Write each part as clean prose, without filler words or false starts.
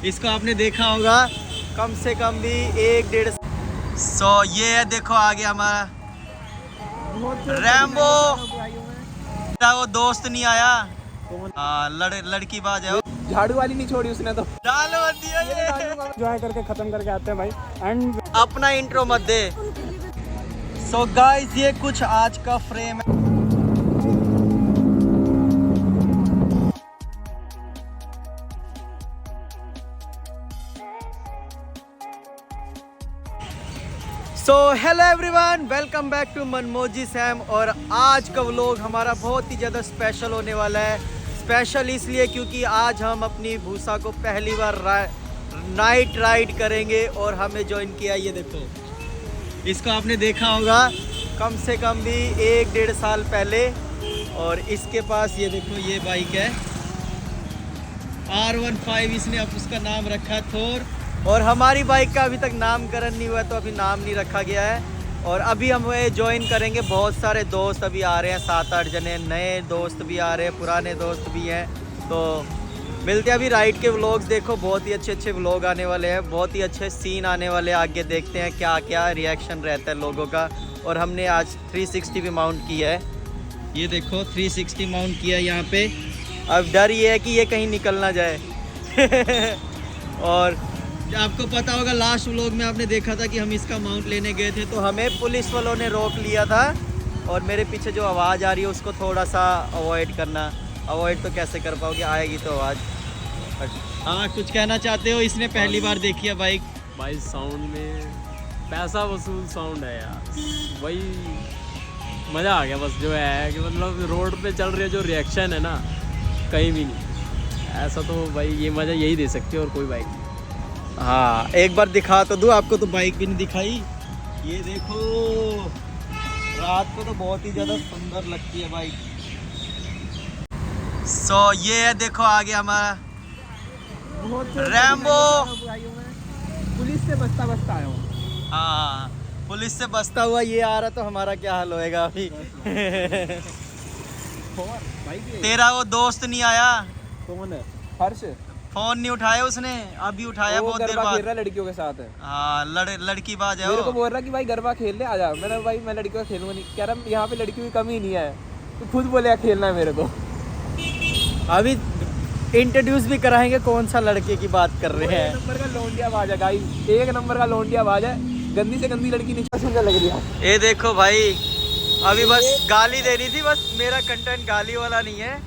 इसको आपने देखा होगा कम से कम भी 1-1.5। सो ये है, देखो आगे हमारा रैम्बो। वो दोस्त नहीं आया, लड़की बाज है। झाड़ू वाली नहीं छोड़ी उसने तो। डालो दिया ये। एंजॉय करके खत्म करके आते हैं भाई। एंड अपना इंट्रो मत दे। सो गाइस ये कुछ आज का फ्रेम है। So hello everyone, welcome back to Manmauji Sam. और आज का व्लॉग हमारा बहुत ही ज़्यादा स्पेशल होने वाला है। स्पेशल इसलिए क्योंकि आज हम अपनी भूसा को पहली बार नाइट राइड करेंगे और हमें ज्वाइन किया। ये देखो, इसको आपने देखा होगा कम से कम भी 1-1.5 साल पहले। और इसके पास ये देखो, ये बाइक है R15। इसने अब उसका नाम रखा थोर। और हमारी बाइक का अभी तक नामकरण नहीं हुआ, तो अभी नाम नहीं रखा गया है। और अभी हम ज्वाइन करेंगे। बहुत सारे दोस्त अभी आ रहे हैं, 7-8 जने नए दोस्त भी आ रहे हैं, पुराने दोस्त भी हैं। तो मिलते हैं अभी राइड के व्लॉग्स। देखो बहुत ही अच्छे व्लॉग आने वाले हैं, बहुत ही अच्छे सीन आने वाले हैं। आगे देखते हैं क्या क्या रिएक्शन रहता है लोगों का। और हमने आज 360 भी माउंट किया है। ये देखो 360 माउंट किया है यहाँ पे। अब डर ये है कि ये कहीं निकल ना जाए। और आपको पता होगा लास्ट व्लॉग में आपने देखा था कि हम इसका माउंट लेने गए थे, तो हमें पुलिस वालों ने रोक लिया था। और मेरे पीछे जो आवाज़ आ रही है उसको थोड़ा सा अवॉइड करना। अवॉइड तो कैसे कर पाओगे, आएगी तो आवाज़। हाँ, कुछ कहना चाहते हो? इसने पहली बार देखी है बाइक। भाई साउंड में पैसा वसूल साउंड है यार, वही मज़ा आ गया। बस जो है कि मतलब रोड पे चल रही है जो रिएक्शन है ना, कहीं भी नहीं ऐसा। तो भाई ये मज़ा यही दे सकती है और कोई बाइक नहीं। हाँ, एक बार दिखा तो दूँ आपको, तो बाइक भी नहीं दिखाई। ये देखो, रात को तो बहुत ही ज़्यादा सुंदर लगती है बाइक। सो ये है, देखो आगे हमारा रैम्बो। पुलिस से बचता आया हूँ। हाँ, पुलिस से बचता हुआ ये आ रहा, तो हमारा क्या हाल होएगा अभी। तेरा वो दोस्त नहीं आया? कौन है? हर्ष। फोन नहीं उठाया उसने, अभी उठाया बहुत देर बाद। खेल रहा लड़कियों के साथ है। हाँ, लड़की बाज है। मेरे को बोल रहा कि भाई गरबा खेलने आ जा। मैंने भाई मैं लड़कियों का खेलूंगा नहीं। कह रहा यहाँ पे लड़कियों की कमी नहीं है, तो खुद बोले खेलना है मेरे को। अभी इंट्रोड्यूस भी कराएंगे कौन सा लड़के की बात कर रहे हैं। 1 नंबर का लौंडिया बाज है गाइस, 1 नंबर का लौंडिया बाज है। गंदी से गंदी लड़की नीचे सुंदर लग रही है। ये देखो भाई, अभी बस गाली दे रही थी। बस मेरा कंटेंट गाली वाला नहीं है।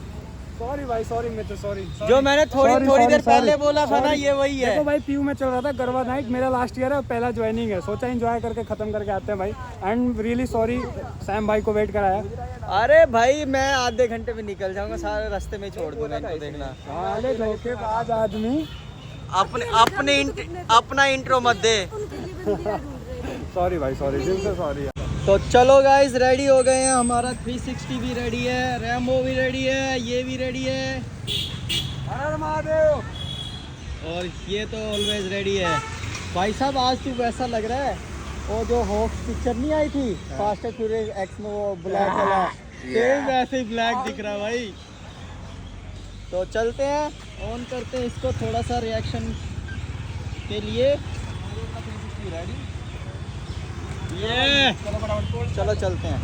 सॉरी भाई, सॉरी मित्र, सॉरी। जो मैंने थोड़ी देर पहले बोला था ना, ये वही है। देखो भाई, पीयू में चल रहा था गरबा नाइट। मेरा लास्ट ईयर है, पहला ज्वाइनिंग है। सोचा एंजॉय करके खत्म करके आते हैं भाई। एंड रियली सॉरी सैम भाई को वेट कराया। अरे भाई, मैं आधे घंटे में निकल जाऊंगा, सारे रास्ते में छोड़ दूंगा इनको। देखना आज आदमी अपना इंट्रो मत दे। सॉरी भाई, सॉरी, दिल से सॉरी। तो चलो गाइस, रेडी हो गए हैं। हमारा 360 भी रेडी है, रैम्बो भी रेडी है, ये भी रेडी है। हर महादेव। और ये तो ऑलवेज रेडी है। भाई साहब, आज तू वैसा लग रहा है, वो जो हॉक्स पिक्चर नहीं आई थी फास्ट एंड फ्यूरियस एक्स में, वो ब्लैक वाला, सेम वैसे ही ब्लैक दिख रहा है भाई। तो चलते हैं, ऑन करते हैं इसको थोड़ा सा रिएक्शन के लिए। ये चलो चलते हैं।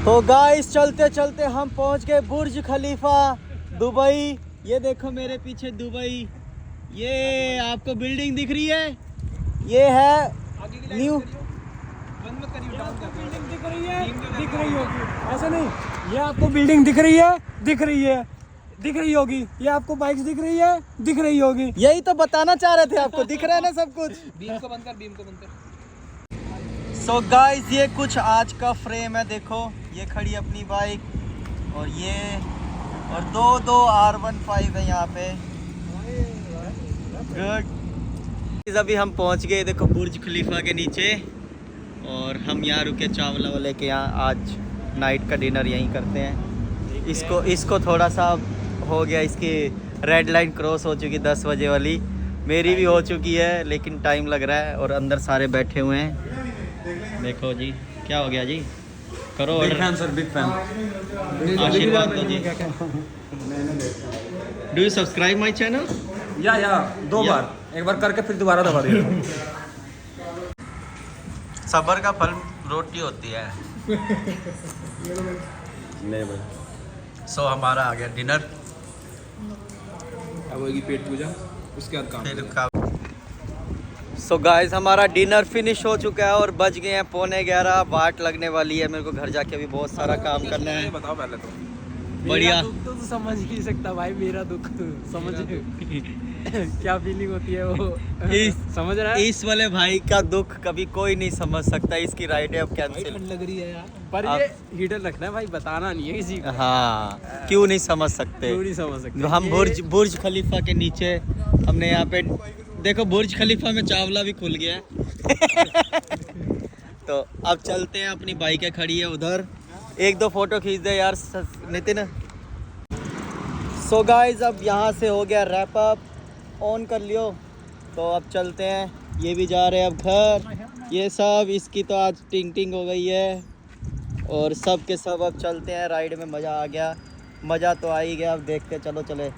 तो गाइस, चलते चलते हम पहुंच गए बुर्ज खलीफा, दुबई। ये देखो मेरे पीछे दुबई। ये आपको बिल्डिंग दिख रही है, ये है न्यू। बिल्डिंग दिख रही है, दिख रही होगी, ऐसा नहीं। ये आपको बिल्डिंग दिख रही है, दिख रही है, दिख रही होगी। ये आपको बाइक्स दिख रही है, दिख रही होगी। यही तो बताना चाह रहे थे आपको, दिख रहा है ना सब कुछ। बीम को बंद कर, बीम को बंद कर। सो गाइस, ये कुछ आज का फ्रेम है। देखो, ये खड़ी अपनी बाइक, और ये और दो R15 है यहाँ पे। गुड। अभी हम पहुँच गए, देखो बुर्ज खलीफा के नीचे। और हम यहाँ रुके चावला वाले के यहाँ। आज नाइट का डिनर यहीं करते हैं। इसको थोड़ा सा हो गया, इसकी रेड लाइन क्रॉस हो चुकी 10 बजे वाली। मेरी भी हो चुकी है लेकिन टाइम लग रहा है और अंदर सारे बैठे हुए हैं। देखो जी क्या हो गया जी, करो ऑर्डर। Sir big fan. आशीर्वाद दो जी। Do you subscribe my channel? या 2 या। बार, एक बार करके फिर दोबारा दबा दिया। सबर का फल रोटी होती है। नहीं भाई, सो हमारा आ गया डिनर। अब होगी पेट पूजा, उसके बाद काम। सो गाइस हमारा डिनर फिनिश हो चुका है और बज गए हैं 11:15। बाट लगने वाली है, मेरे को घर जाके अभी बहुत सारा काम करना है। बताओ पहले तो बढ़िया। मेरा दुख तो तू समझ नहीं सकता भाई, मेरा दुख समझ क्या फीलिंग होती है वो समझ रहा है? इस वाले भाई का दुख कभी कोई नहीं समझ सकता। इसकी राइड है अब कैंसिल। लग रही है यार। पर ये हीटर रखना है भाई, बताना नहीं है किसी को। हाँ क्यों नहीं समझ सकते? क्यों नहीं समझ सकते? हम बुर्ज खलीफा के नीचे, हमने यहाँ पे देखो बुर्ज खलीफा में चावला भी खुल गया है। तो अब चलते हैं, अपनी बाइकें खड़ी है उधर, 1-2 फोटो खींच दे यार नितिन। सो गाइज अब यहाँ से हो गया रैप अप, ऑन कर लियो। तो अब चलते हैं, ये भी जा रहे हैं अब घर। ये सब इसकी तो आज टिंग हो गई है और सब के सब अब चलते हैं। राइड में मज़ा आ गया, मज़ा तो आ ही गया। अब देखते चलो चले।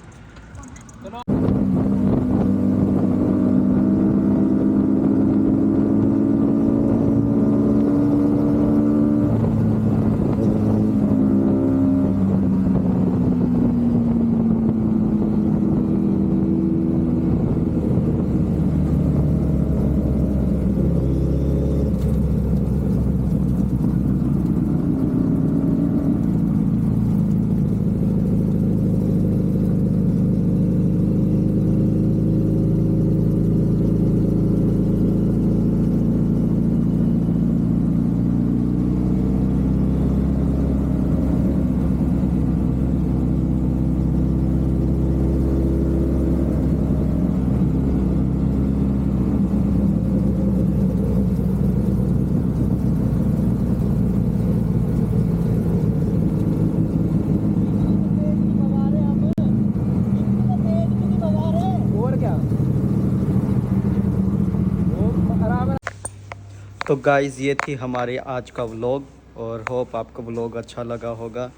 तो गाइज़ ये थी हमारे आज का व्लॉग और होप आपको व्लॉग अच्छा लगा होगा।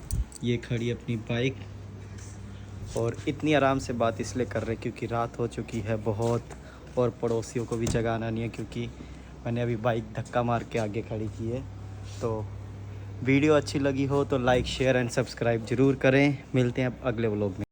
ये खड़ी अपनी बाइक और इतनी आराम से बात इसलिए कर रहे क्योंकि रात हो चुकी है बहुत और पड़ोसियों को भी जगाना नहीं है क्योंकि मैंने अभी बाइक धक्का मार के आगे खड़ी की है। तो वीडियो अच्छी लगी हो तो लाइक शेयर एंड सब्सक्राइब ज़रूर करें। मिलते हैं अगले व्लॉग में।